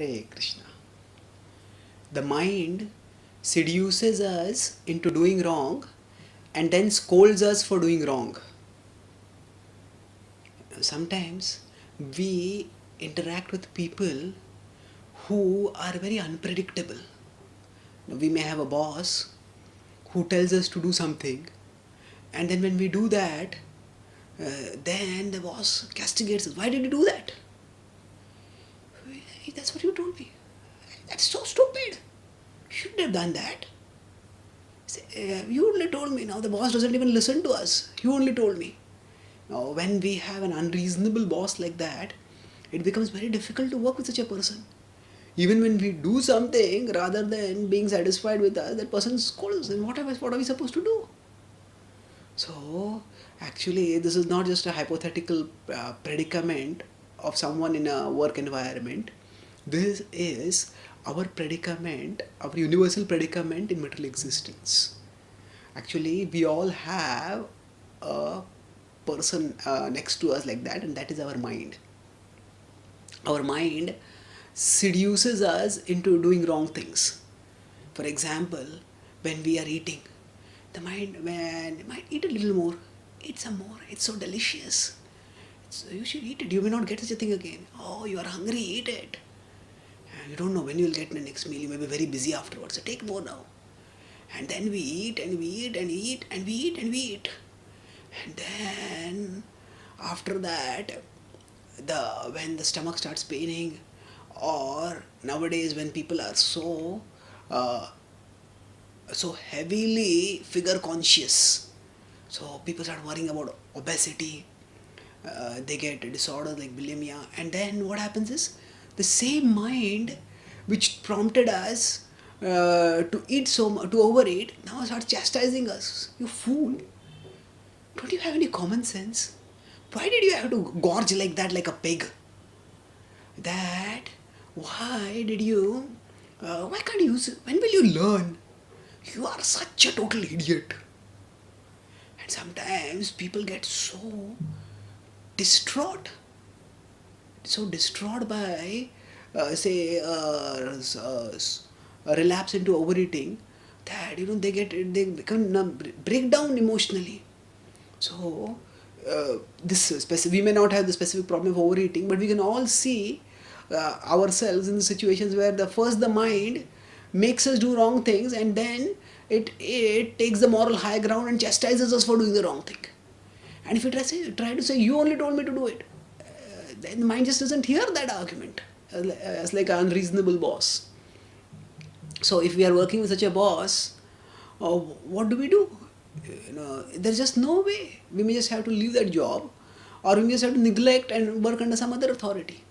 Hare Krishna. The mind seduces us into doing wrong and then scolds us for doing wrong. Sometimes we interact with people who are very unpredictable. We may have a boss who tells us to do something, and then when we do that, then the boss castigates us. Why did you do that? That's what you told me. That's so stupid. You shouldn't have done that. You only told me. Now the boss doesn't even listen to us. You only told me. Now when we have an unreasonable boss like that, it becomes very difficult to work with such a person. Even when we do something, rather than being satisfied with us, that person scolds. And what are we supposed to do? So actually, this is not just a hypothetical predicament of someone in a work environment. This is our predicament, our universal predicament in material existence. Actually, we all have a person next to us like that, and that is our mind. Our mind seduces us into doing wrong things. For example, when we are eating, the mind might eat a little more, eat some more, it's so delicious. You should eat it. You may not get such a thing again. Oh, you are hungry, eat it. And you don't know when you will get the next meal. You may be very busy afterwards. So take more now. And then we eat and we eat and we eat and we eat and we eat. And then after that, when the stomach starts paining, or nowadays when people are so heavily figure conscious, so people start worrying about obesity, they get disorders like bulimia, and then what happens is the same mind which prompted us to eat to overeat now starts chastising us. You fool! Don't you have any common sense? Why did you have to gorge like that, like a pig? Why can't you use it? When will you learn? You are such a total idiot. And sometimes people get so distraught by, a relapse into overeating, that they become break down emotionally. So we may not have the specific problem of overeating, but we can all see ourselves in the situations where the mind makes us do wrong things, and then it takes the moral high ground and chastises us for doing the wrong thing. And if we try to say, you only told me to do it, then the mind just doesn't hear that argument as like an unreasonable boss. So if we are working with such a boss, what do? There's just no way. We may just have to leave that job, or we may just have to neglect and work under some other authority.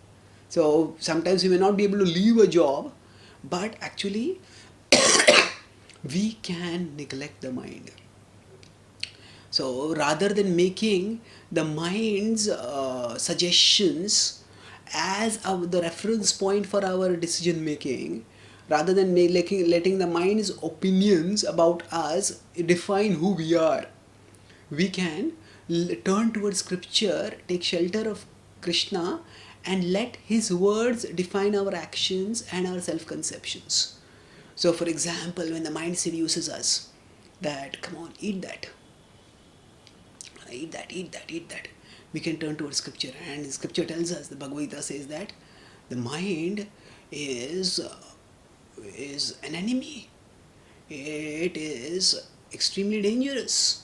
So sometimes we may not be able to leave a job, but actually we can neglect the mind. So rather than making the mind's suggestions as the reference point for our decision making, rather than letting the mind's opinions about us define who we are, we can turn towards scripture, take shelter of Krishna, and let his words define our actions and our self-conceptions. So for example, when the mind seduces us that, come on, eat that, we can turn towards scripture, and scripture tells us, the Bhagavad Gita says that the mind is an enemy. It is extremely dangerous.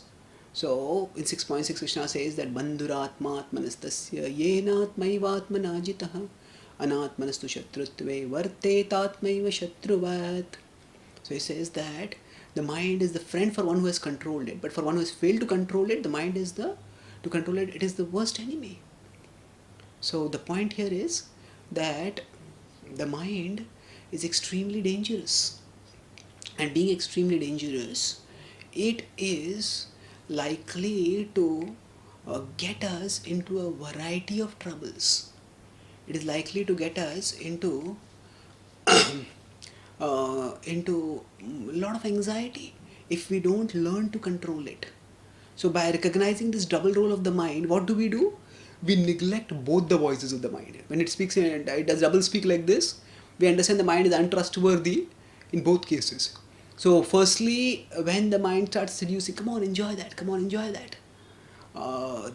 So in 6.6 Krishna says that bandhuratma atmanastasya yenatmaivatmana jitaha anatmanastu shatrutve vartetatmaiva shatruvat. So he says that the mind is the friend for one who has controlled it, but for one who has failed to control it, the mind is it is the worst enemy. So the point here is that the mind is extremely dangerous, and being extremely dangerous, it is likely to get us into a variety of troubles. It is likely to get us into into a lot of anxiety if we don't learn to control it. So by recognizing this double role of the mind, what do? We neglect both the voices of the mind. When it speaks, it does double speak like this. we understand the mind is untrustworthy in both cases. So firstly, when the mind starts seducing, come on, enjoy that, come on, enjoy that.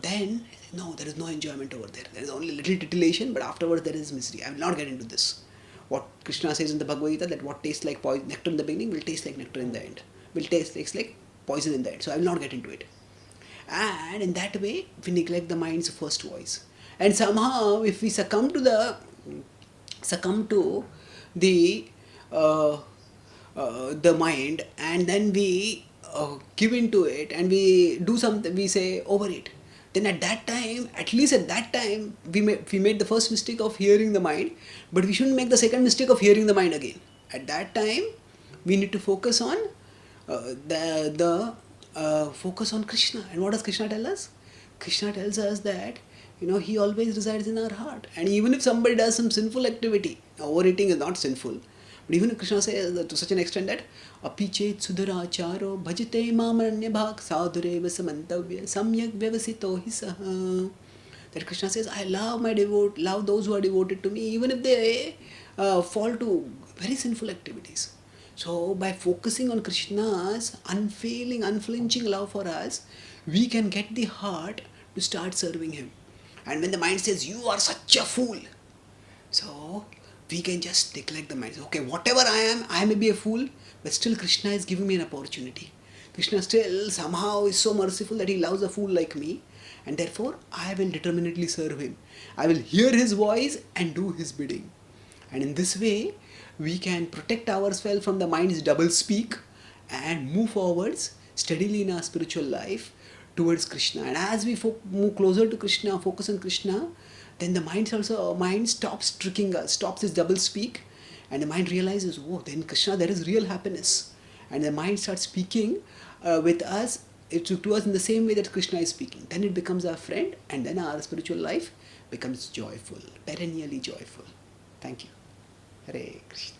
Then, no, there is no enjoyment over there. There is only little titillation, but afterwards there is misery. I will not get into this. What Krishna says in the Bhagavad Gita, that what tastes like nectar in the beginning will taste like nectar in the end. Will taste like poison in the end. So I will not get into it. And in that way, we neglect the mind's first voice. And somehow, if we succumb to the mind, and then we give into it, and we do something, we say over it, then at that time, at least at that time, we made the first mistake of hearing the mind, but we shouldn't make the second mistake of hearing the mind again. At that time, we need to focus on focus on Krishna. And what does Krishna tell us? Krishna tells us that he always resides in our heart. And even if somebody does some sinful activity, overeating is not sinful, but even if Krishna says to such an extent that apichet sudharacharo bhajate mamanya bhak sadhureva samantavya samyak vyavasito hi saha. That Krishna says, I love those who are devoted to me, even if they fall to very sinful activities. So by focusing on Krishna's unfailing, unflinching love for us, we can get the heart to start serving him. And when the mind says, you are such a fool, so we can just neglect the mind. Okay, whatever I may be a fool, but still Krishna is giving me an opportunity. Krishna still somehow is so merciful that he loves a fool like me, and therefore I will determinedly serve him. I will hear his voice and do his bidding. And in this way, we can protect ourselves from the mind's double speak and move forwards steadily in our spiritual life towards Krishna. And as we move closer to Krishna, focus on Krishna, then the mind stops tricking us, stops its double speak, and the mind realizes, oh, then Krishna, there is real happiness. And the mind starts speaking with us, to us in the same way that Krishna is speaking. Then it becomes our friend, and then our spiritual life becomes joyful, perennially joyful. Thank you. Hare Krishna.